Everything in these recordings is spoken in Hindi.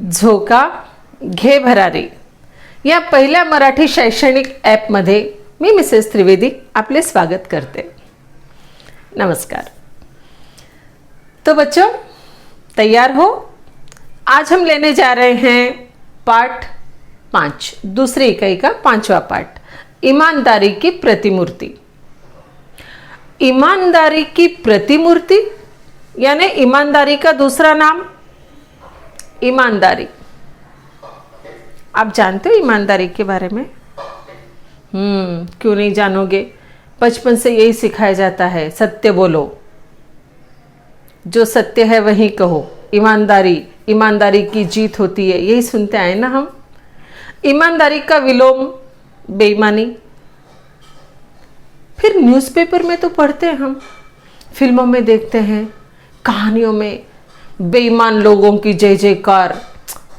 झोका घे भरारी या पहिल्या मराठी शैक्षणिक ॲपमध्ये मी मिसेस त्रिवेदी आपले स्वागत करते। नमस्कार। तो बच्चों तैयार हो? आज हम लेने जा रहे हैं पाठ 5, दूसरी इकाई का 5वां पाठ, ईमानदारी की प्रतिमूर्ति। ईमानदारी की प्रतिमूर्ति यानी ईमानदारी का दूसरा नाम ईमानदारी। आप जानते हो ईमानदारी के बारे में? क्यों नहीं जानोगे? बचपन से यही सिखाया जाता है, सत्य बोलो, जो सत्य है वही कहो, ईमानदारी की जीत होती है, यही सुनते आए ना हम। ईमानदारी का विलोम बेईमानी। फिर न्यूज़पेपर में तो पढ़ते हैं हम, फिल्मों में देखते हैं, कहानियों में बेईमान लोगों की जय जयकार।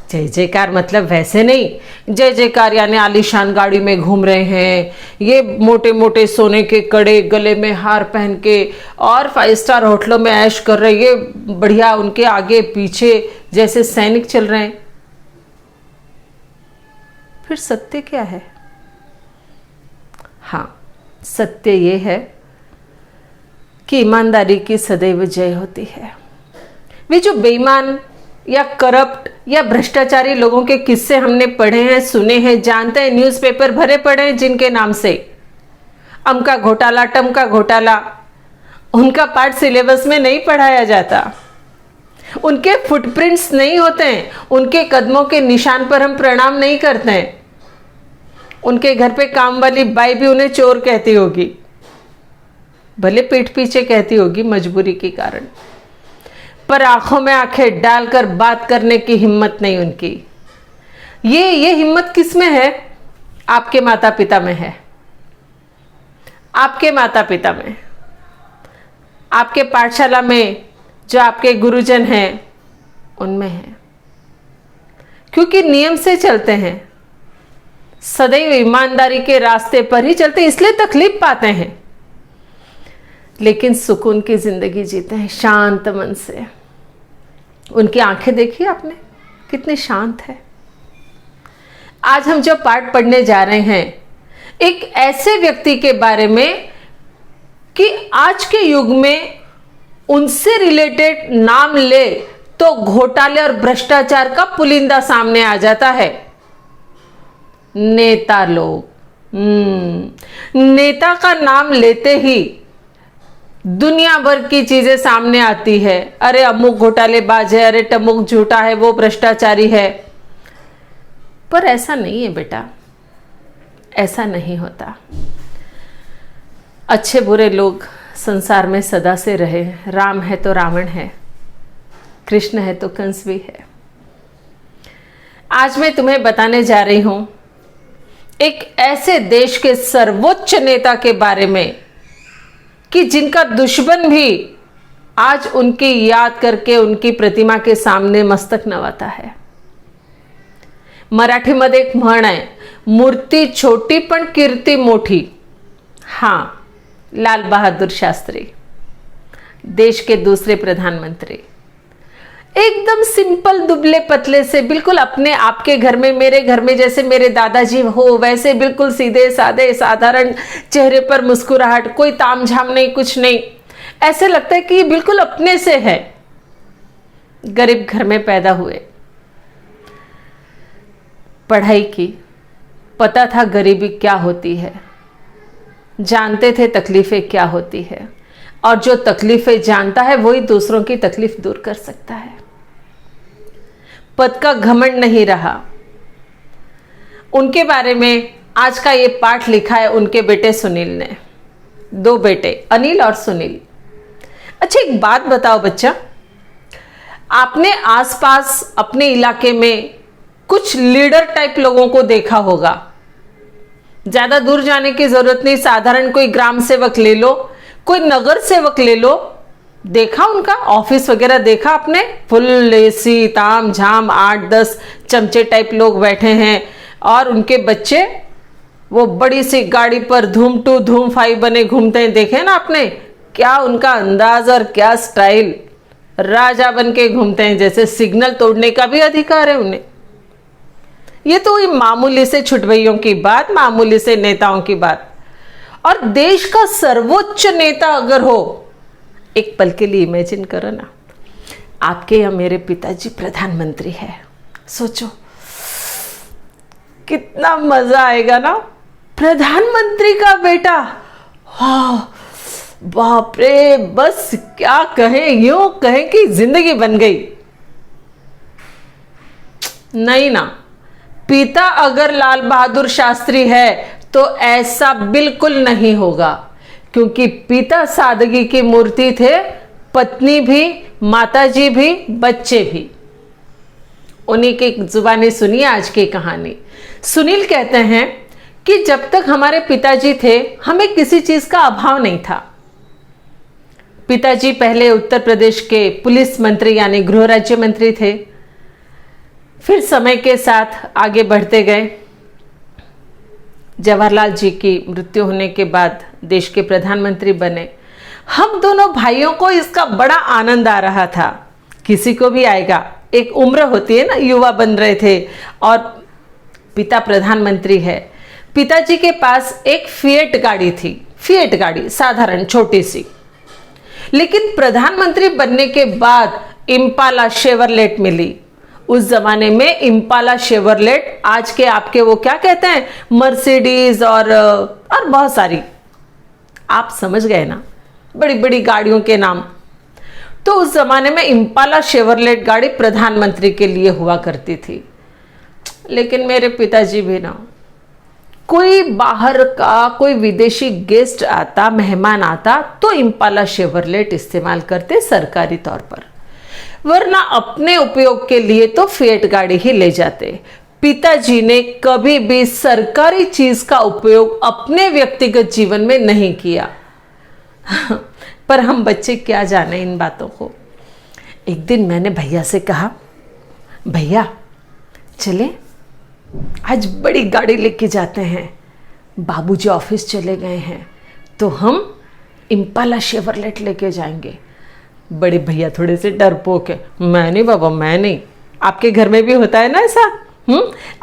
जय जयकार मतलब वैसे नहीं, जय जयकार यानी आलीशान गाड़ी में घूम रहे हैं, ये मोटे मोटे सोने के कड़े, गले में हार पहन के और 5 स्टार होटलों में ऐश कर रहे, ये बढ़िया उनके आगे पीछे जैसे सैनिक चल रहे हैं। फिर सत्य क्या है? हाँ, सत्य ये है कि ईमानदारी की सदैव जय होती है। वे जो बेईमान या करप्ट या भ्रष्टाचारी लोगों के किस्से हमने पढ़े हैं, सुने हैं, जानते हैं, न्यूज़पेपर भरे पड़े हैं जिनके नाम से, अमका घोटाला, टमका घोटाला, उनका पाठ सिलेबस में नहीं पढ़ाया जाता, उनके फुटप्रिंट्स नहीं होते हैं, उनके कदमों के निशान पर हम प्रणाम नहीं करते हैं। उनके घर पे काम वाली बाई भी उन्हें चोर कहती होगी, भले पीठ पीछे कहती होगी मजबूरी के कारण, पर आंखों में आंखें डालकर बात करने की हिम्मत नहीं उनकी। ये हिम्मत किस में है? आपके माता पिता में है, आपके माता पिता में, आपके पाठशाला में जो आपके गुरुजन हैं उनमें है, क्योंकि नियम से चलते हैं, सदैव ईमानदारी के रास्ते पर ही चलते, इसलिए तकलीफ पाते हैं, लेकिन सुकून की जिंदगी जीते हैं शांत मन से। उनकी आंखें देखिए आपने, कितनी शांत है। आज हम जो पाठ पढ़ने जा रहे हैं, एक ऐसे व्यक्ति के बारे में कि आज के युग में उनसे रिलेटेड नाम ले तो घोटाले और भ्रष्टाचार का पुलिंदा सामने आ जाता है। नेता लोग, नेता का नाम लेते ही दुनिया भर की चीजें सामने आती है। अरे अमुक घोटालेबाज है, अरे टमुक झूठा है, वो भ्रष्टाचारी है। पर ऐसा नहीं है बेटा, ऐसा नहीं होता। अच्छे बुरे लोग संसार में सदा से रहे। राम है तो रावण है, कृष्ण है तो कंस भी है। आज मैं तुम्हें बताने जा रही हूं एक ऐसे देश के सर्वोच्च नेता के बारे में कि जिनका दुश्मन भी आज उनकी याद करके उनकी प्रतिमा के सामने मस्तक नवाता है। मराठीमध्ये एक म्हण आहे, मूर्ती छोटी पण कीर्ती मोठी। हां, लाल बहादुर शास्त्री, देश के दूसरे प्रधानमंत्री, एकदम सिंपल, दुबले पतले से, बिल्कुल अपने आपके घर में, मेरे घर में जैसे मेरे दादाजी हो वैसे, बिल्कुल सीधे साधे साधारण, चेहरे पर मुस्कुराहट, कोई तामझाम नहीं, कुछ नहीं। ऐसे लगता है कि ये बिल्कुल अपने से है। गरीब घर में पैदा हुए, पढ़ाई की, पता था गरीबी क्या होती है, जानते थे तकलीफें क्या होती है, और जो तकलीफें जानता है वही दूसरों की तकलीफ दूर कर सकता है। पद का घमंड नहीं रहा। उनके बारे में आज का ये पाठ लिखा है उनके बेटे सुनील ने। 2 बेटे, अनिल और सुनील। अच्छा एक बात बताओ बच्चा, आपने आसपास अपने इलाके में कुछ लीडर टाइप लोगों को देखा होगा। ज्यादा दूर जाने की जरूरत नहीं, साधारण कोई ग्राम सेवक ले लो, कोई नगर सेवक ले लो, देखा उनका ऑफिस वगैरह देखा आपने? फुल एसी, ताम झाम, 8-10 चमचे टाइप लोग बैठे हैं, और उनके बच्चे वो बड़ी सी गाड़ी पर धूम 2 धूम 5 बने घूमते हैं। देखे ना आपने? क्या उनका अंदाज और क्या स्टाइल, राजा बन के घूमते हैं, जैसे सिग्नल तोड़ने का भी अधिकार है उन्हें। ये तो मामूली से छुटभइयों की बात, मामूली से नेताओं की बात। और देश का सर्वोच्च नेता अगर हो, एक पल के लिए इमेजिन करो ना, आपके या मेरे पिताजी प्रधानमंत्री है। सोचो कितना मजा आएगा ना, प्रधानमंत्री का बेटा। वाह, बाप रे, बस क्या कहें, यूं कहें कि जिंदगी बन गई। नहीं ना, पिता अगर लाल बहादुर शास्त्री है तो ऐसा बिल्कुल नहीं होगा, क्योंकि पिता सादगी की मूर्ति थे, पत्नी भी, माताजी भी, बच्चे भी। उन्हीं की जुबानी सुनिए आज की कहानी। सुनील कहते हैं कि जब तक हमारे पिताजी थे हमें किसी चीज का अभाव नहीं था। पिताजी पहले उत्तर प्रदेश के पुलिस मंत्री यानी गृह राज्य मंत्री थे, फिर समय के साथ आगे बढ़ते गए। जवाहरलाल जी की मृत्यु होने के बाद देश के प्रधानमंत्री बने। हम दोनों भाइयों को इसका बड़ा आनंद आ रहा था, किसी को भी आएगा। एक उम्र होती है ना, युवा बन रहे थे और पिता प्रधानमंत्री है। पिताजी के पास एक फिएट गाड़ी थी, फिएट गाड़ी साधारण छोटी सी। लेकिन प्रधानमंत्री बनने के बाद इम्पाला शेवरलेट मिली। उस जमाने में इम्पाला शेवरलेट, आज के आपके वो क्या कहते हैं, मर्सिडीज और बहुत सारी, आप समझ गए ना, बड़ी बड़ी गाड़ियों के नाम। तो उस जमाने में इम्पाला शेवरलेट गाड़ी प्रधानमंत्री के लिए हुआ करती थी। लेकिन मेरे पिताजी भी ना, कोई बाहर का कोई विदेशी गेस्ट आता, मेहमान आता, तो इम्पाला शेवरलेट इस्तेमाल करते सरकारी तौर पर, वरना अपने उपयोग के लिए तो फिएट गाड़ी ही ले जाते। पिताजी ने कभी भी सरकारी चीज का उपयोग अपने व्यक्तिगत जीवन में नहीं किया। पर हम बच्चे क्या जाने इन बातों को। एक दिन मैंने भैया से कहा, भैया चले, आज बड़ी गाड़ी लेके जाते हैं, बाबूजी ऑफिस चले गए हैं, तो हम इम्पाला शेवरलेट लेके जाएंगे। बड़े भैया थोड़े से डरपोक है, मैं नहीं बाबा, मैं नहीं। आपके घर में भी होता है ना ऐसा?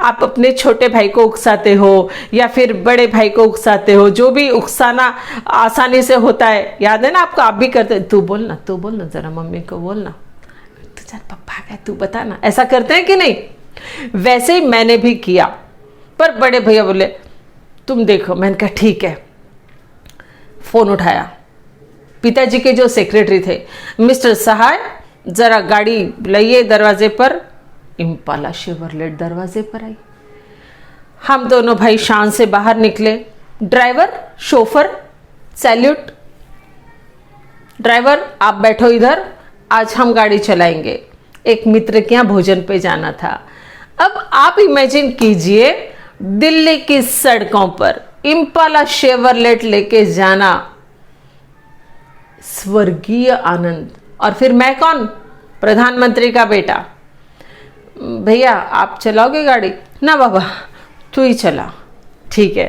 आप अपने छोटे भाई को उकसाते हो या फिर बड़े भाई को उकसाते हो, जो भी उकसाना आसानी से होता है, याद है ना आपको? आप भी करते, तू बोल ना जरा, मम्मी को बोलना, तू चल पप्पा गए, तू बता ना, ऐसा करते हैं कि नहीं? वैसे ही मैंने भी किया। पर बड़े भैया बोले तुम देखो। मैंने कहा ठीक है। फोन उठाया, पिताजी के जो सेक्रेटरी थे, मिस्टर सहाय जरा गाड़ी लाइए दरवाजे पर। इम्पाला शेवरलेट दरवाजे पर आई। हम दोनों भाई शान से बाहर निकले। Driver, chauffeur, salute. ड्राइवर आप बैठो इधर, आज हम गाड़ी चलाएंगे। एक मित्र के यहाँ भोजन पे जाना था। अब आप इमेजिन कीजिए, दिल्ली की सड़कों पर इम्पाला शेवरलेट लेके जाना, स्वर्गीय आनंद। और फिर मैं कौन? प्रधानमंत्री का बेटा। भैया आप चलाओगे गाड़ी? ना बाबा तू ही चला। ठीक है।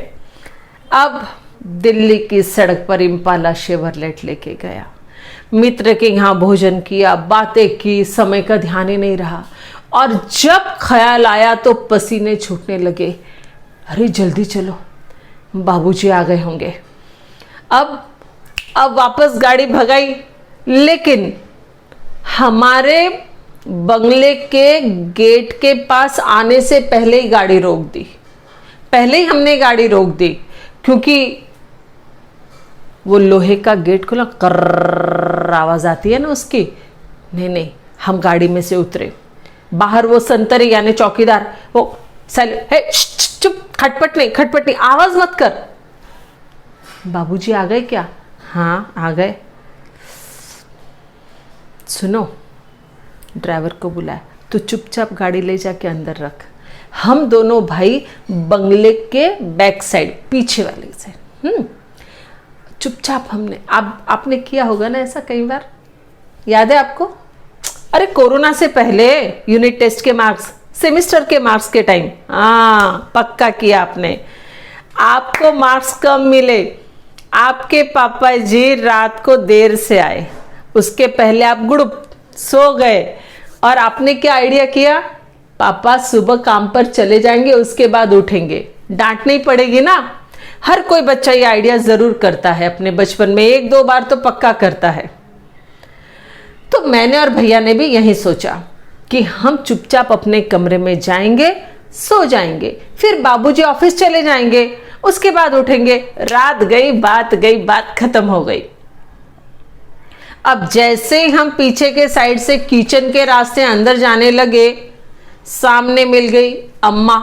अब दिल्ली की सड़क पर इम्पाला शेवरलेट लेके गया। मित्र के यहाँ भोजन किया, बातें की, समय का ध्यान ही नहीं रहा। और जब ख्याल आया तो पसीने छूटने लगे। अरे जल्दी चलो, बाबूजी आ गए होंगे। अब वापस गाड़ी भगाई, लेकिन हमारे बंगले के गेट के पास आने से पहले ही गाड़ी रोक दी। पहले ही हमने गाड़ी रोक दी, क्योंकि वो लोहे का गेट खुला, कर्र आवाज आती है ना उसकी। नहीं, हम गाड़ी में से उतरे। बाहर वो संतरी यानी चौकीदार, वो चुप, खटपट नहीं, आवाज मत कर। बाबूजी आ गए क्या? हाँ आ गए। सुनो, ड्राइवर को बुलाया, तो चुपचाप गाड़ी ले जाके अंदर रख। हम दोनों भाई बंगले के बैक साइड, पीछे वाले साइड, चुपचाप हमने, आपने किया होगा ना ऐसा कई बार, याद है आपको? अरे कोरोना से पहले यूनिट टेस्ट के मार्क्स, सेमेस्टर के मार्क्स के टाइम, हाँ पक्का किया आपने। आपको मार्क्स कम मिले, आपके पापा जी रात को देर से आए, उसके पहले आप गुड़ुप सो गए। और आपने क्या आइडिया किया, पापा सुबह काम पर चले जाएंगे उसके बाद उठेंगे, डांटनी पड़ेगी ना। हर कोई बच्चा ये आइडिया जरूर करता है अपने बचपन में, एक दो बार तो पक्का करता है। तो मैंने और भैया ने भी यही सोचा कि हम चुपचाप अपने कमरे में जाएंगे, सो जाएंगे, फिर बाबूजी ऑफिस चले जाएंगे, उसके बाद उठेंगे। रात गई, बात खत्म हो गई। अब जैसे ही हम पीछे के साइड से किचन के रास्ते अंदर जाने लगे, सामने मिल गई अम्मा।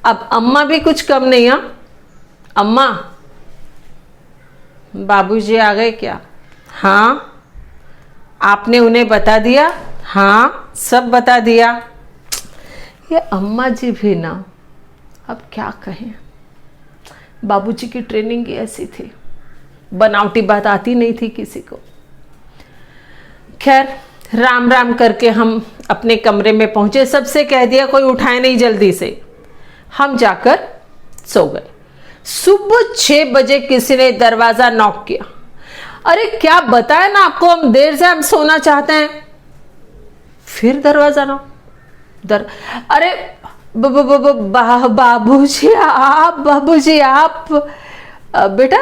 अब अम्मा भी कुछ कम नहीं। अम्मा, बाबूजी आ गए क्या? हाँ। आपने उन्हें बता दिया? हाँ, सब बता दिया। ये अम्मा जी भी ना, अब क्या कहें, बाबूजी की ट्रेनिंग ही ऐसी थी, बनावटी बात आती नहीं थी किसी को। खैर, राम राम करके हम अपने कमरे में पहुंचे। सबसे कह दिया कोई उठाए नहीं जल्दी से। हम जाकर सो गए। सुबह 6 बजे किसी ने दरवाजा नॉक किया। अरे क्या बताया ना आपको, हम देर से हम सोना चाहते हैं। फिर दरवाजा नॉक। अरे बाबूजी आप बेटा,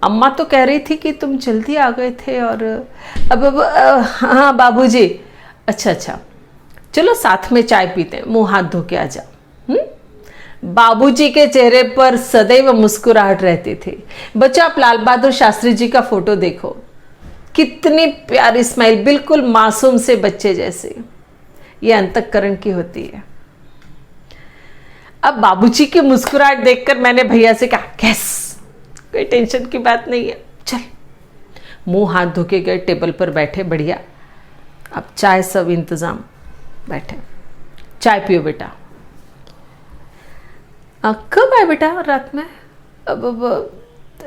अम्मा तो कह रही थी कि तुम जल्दी आ गए थे। और हाँ बाबूजी, अच्छा, चलो साथ में चाय पीते हैं, मुंह हाथ धो के आ जाओ। बाबूजी के चेहरे पर सदैव मुस्कुराहट रहती थी। बच्चों, आप लाल बहादुर शास्त्री जी का फोटो देखो, कितनी प्यारी स्माइल, बिल्कुल मासूम से बच्चे जैसे। ये अंतःकरण की होती है। अब बाबूजी की मुस्कुराहट देखकर मैंने भैया से कहा, कैस, कोई टेंशन की बात नहीं है, चल। मुंह हाथ धो के गए, टेबल पर बैठे, बढ़िया। अब चाय सब इंतजाम, बैठे, चाय पियो बेटा। कब आए बेटा रात में? अब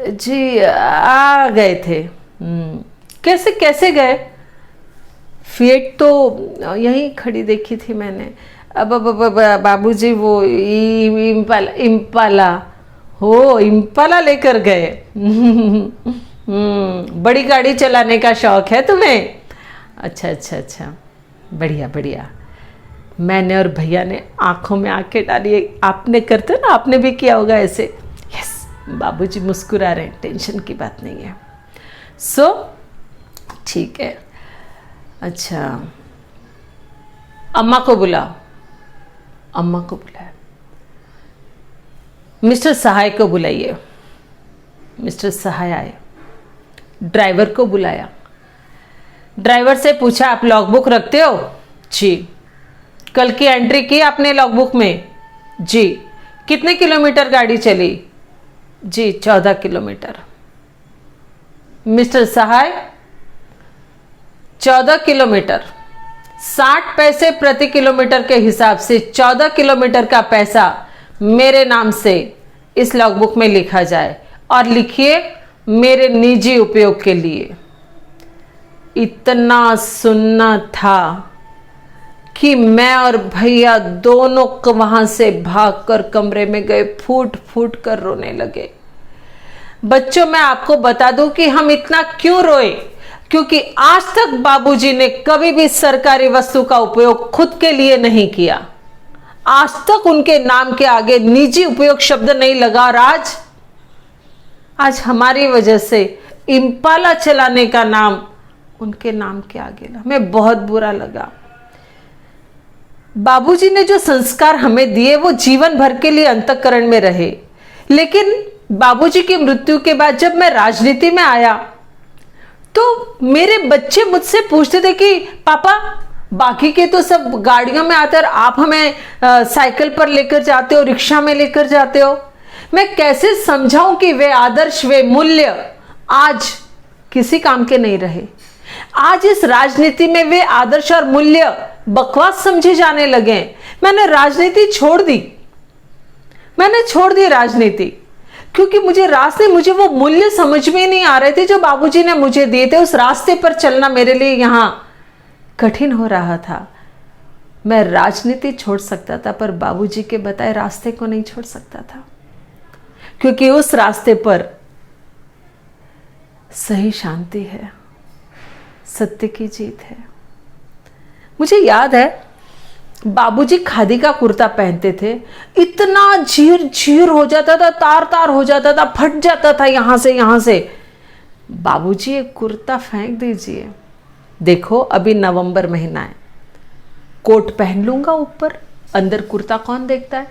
जी आ गए थे। कैसे गए? फिएट तो यहीं खड़ी देखी थी मैंने। अब बाबूजी वो इम्पाला हो, इम्पाला लेकर गए। बड़ी गाड़ी चलाने का शौक है तुम्हें? अच्छा, बढ़िया। मैंने और भैया ने आंखों में आंखें डाली। आपने करते ना, आपने भी किया होगा ऐसे। यस, बाबूजी मुस्कुरा रहे हैं, टेंशन की बात नहीं है। सो ठीक है। अच्छा, अम्मा को बुलाओ। अम्मा को बुलाया। मिस्टर सहाय को बुलाइए। मिस्टर सहाय आए। ड्राइवर को बुलाया। ड्राइवर से पूछा, आप लॉगबुक रखते हो? जी। कल की एंट्री की आपने लॉगबुक में? जी। कितने किलोमीटर गाड़ी चली? जी 14 किलोमीटर। मिस्टर सहाय, 14 किलोमीटर, 60 पैसे प्रति किलोमीटर के हिसाब से 14 किलोमीटर का पैसा मेरे नाम से इस लॉगबुक में लिखा जाए, और लिखिए मेरे निजी उपयोग के लिए। इतना सुनना था कि मैं और भैया दोनों वहां से भागकर कमरे में गए, फूट फूट कर रोने लगे। बच्चों, मैं आपको बता दूं कि हम इतना क्यों रोए, क्योंकि आज तक बाबूजी ने कभी भी सरकारी वस्तु का उपयोग खुद के लिए नहीं किया। आज तक उनके नाम के आगे निजी उपयोग शब्द नहीं लगा। और आज हमारी वजह से इम्पाला चलाने का नाम उनके नाम के आगे लगा। हमें बहुत बुरा लगा। बाबूजी ने जो संस्कार हमें दिए वो जीवन भर के लिए अंतःकरण में रहे। लेकिन बाबूजी की मृत्यु के बाद जब मैं राजनीति में आया तो मेरे बच्चे मुझसे पूछते थे कि पापा, बाकी के तो सब गाड़ियों में आते और आप हमें साइकिल पर लेकर जाते हो, रिक्शा में लेकर जाते हो। मैं कैसे समझाऊं कि वे आदर्श, वे मूल्य आज किसी काम के नहीं रहे। आज इस राजनीति में वे आदर्श और मूल्य बकवास समझे जाने लगे। मैंने राजनीति छोड़ दी। मैंने छोड़ दी राजनीति, क्योंकि मुझे वो मूल्य समझ में नहीं आ रहे थे जो बाबूजी ने मुझे दिए थे। उस रास्ते पर चलना मेरे लिए यहां कठिन हो रहा था। मैं राजनीति छोड़ सकता था, पर बाबूजी के बताए रास्ते को नहीं छोड़ सकता था, क्योंकि उस रास्ते पर सही शांति है, सत्य की जीत है। मुझे याद है बाबूजी खादी का कुर्ता पहनते थे, इतना झीर झीर हो जाता था, तार तार हो जाता था, फट जाता था यहां से। बाबूजी एक कुर्ता फेंक दीजिए, देखो अभी नवंबर महीना है, कोट पहन लूंगा ऊपर, अंदर कुर्ता कौन देखता है,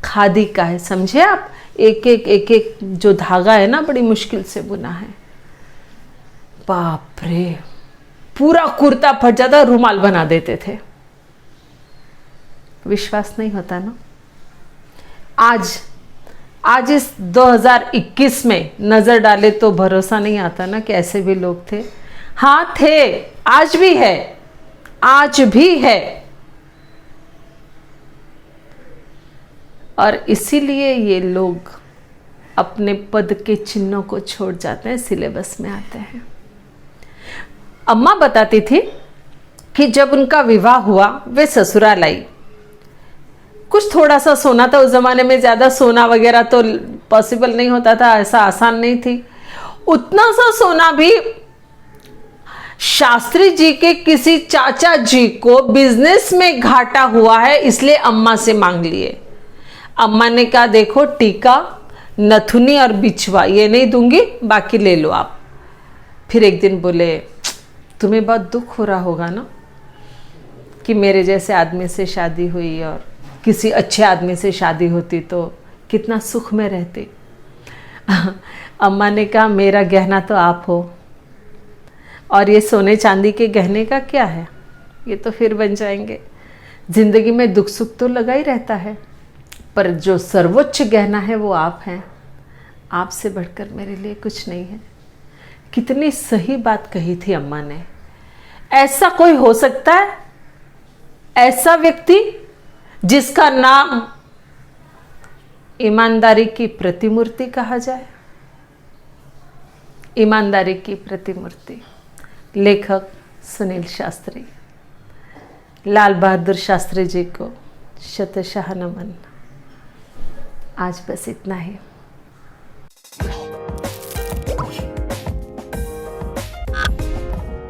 खादी का है, समझे आप, एक एक जो धागा है ना बड़ी मुश्किल से बुना है। बाप रे, पूरा कुर्ता फट जाता, रुमाल बना देते थे। विश्वास नहीं होता ना। आज इस 2021 में नजर डाले तो भरोसा नहीं आता ना कि ऐसे भी लोग थे। हाँ थे, आज भी है। और इसीलिए ये लोग अपने पद के चिन्हों को छोड़ जाते हैं, सिलेबस में आते हैं। अम्मा बताती थी कि जब उनका विवाह हुआ वे ससुराल आई, कुछ थोड़ा सा सोना था, उस जमाने में ज्यादा सोना वगैरह तो पॉसिबल नहीं होता था, ऐसा आसान नहीं थी। उतना सा सोना भी शास्त्री जी के किसी चाचा जी को बिजनेस में घाटा हुआ है, इसलिए अम्मा से मांग लिए। अम्मा ने कहा देखो टीका, नथुनी और बिछवा ये नहीं दूंगी, बाकी ले लो आप। फिर एक दिन बोले तुम्हें बहुत दुख हो रहा होगा ना कि मेरे जैसे आदमी से शादी हुई, और किसी अच्छे आदमी से शादी होती तो कितना सुख में रहती। अम्मा ने कहा मेरा गहना तो आप हो, और ये सोने चांदी के गहने का क्या है, ये तो फिर बन जाएंगे। जिंदगी में दुख सुख तो लगा ही रहता है, पर जो सर्वोच्च गहना है वो आप हैं, आपसे बढ़कर मेरे लिए कुछ नहीं है। कितनी सही बात कही थी अम्मा ने। ऐसा कोई हो सकता है, ऐसा व्यक्ति जिसका नाम ईमानदारी की प्रतिमूर्ति कहा जाए। ईमानदारी की प्रतिमूर्ति, लेखक सुनील शास्त्री। लाल बहादुर शास्त्री जी को शतशः नमन। आज बस इतना ही।